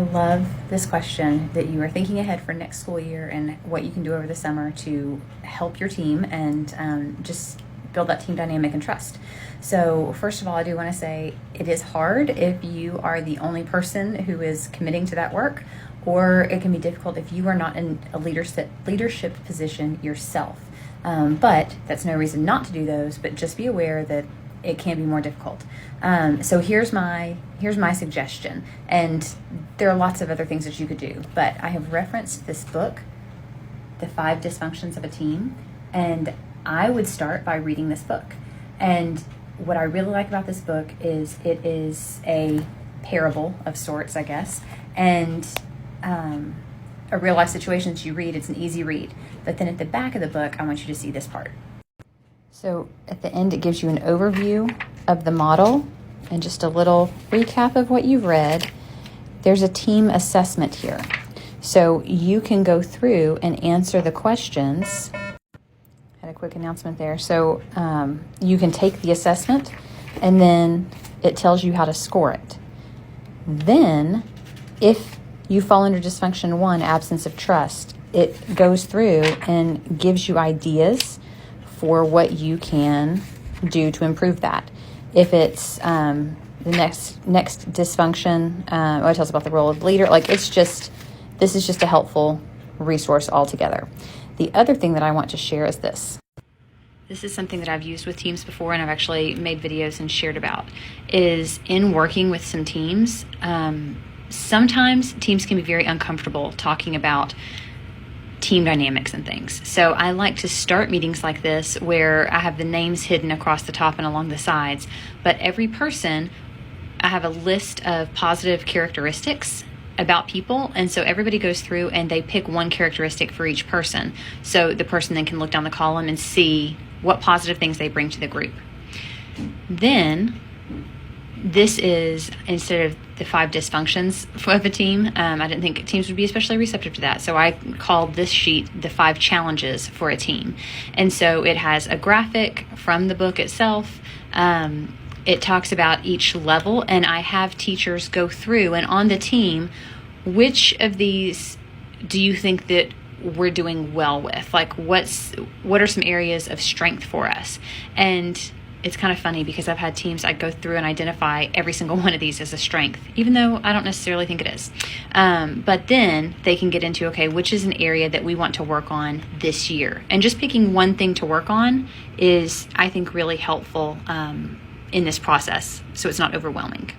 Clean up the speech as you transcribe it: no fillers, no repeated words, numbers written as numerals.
love this question that you are thinking ahead for next school year and what you can do over the summer to help your team and just build that team dynamic and trust. So first of all, I do want to say it is hard if you are the only person who is committing to that work, or it can be difficult if you are not in a leadership position yourself. But that's no reason not to do those, but just be aware that it can be more difficult. So here's my suggestion, and there are lots of other things that you could do, but I have referenced this book, The Five Dysfunctions of a Team, and I would start by reading this book. And what I really like about this book is it is a parable of sorts, I guess, and a real life situation that you read. It's an easy read, but then at the back of the book, I want you to see this part. So at the end, it gives you an overview of the model and just a little recap of what you've read. There's a team assessment here. So you can go through and answer the questions. Had a quick announcement there. So you can take the assessment and then it tells you how to score it. Then if you fall under dysfunction 1, absence of trust, it goes through and gives you ideas for what you can do to improve that. If it's the next dysfunction, it tells about the role of leader. This is just a helpful resource altogether. The other thing that I want to share is this. This is something that I've used with teams before, and I've actually made videos and shared about, is in working with some teams, sometimes teams can be very uncomfortable talking about team dynamics and things. So I like to start meetings like this where I have the names hidden across the top and along the sides, but every person, I have a list of positive characteristics about people, and so everybody goes through and they pick one characteristic for each person. So the person then can look down the column and see what positive things they bring to the group. Then this is, instead of the 5 dysfunctions of a team, I didn't think teams would be especially receptive to that. So I called this sheet the 5 challenges for a team. And so it has a graphic from the book itself. It talks about each level, and I have teachers go through and on the team, which of these do you think that we're doing well with? Like what are some areas of strength for us? And it's kind of funny because I've had teams, I go through and identify every single one of these as a strength, even though I don't necessarily think it is. But then they can get into, okay, which is an area that we want to work on this year? And just picking one thing to work on is, I think, really helpful in this process, so it's not overwhelming.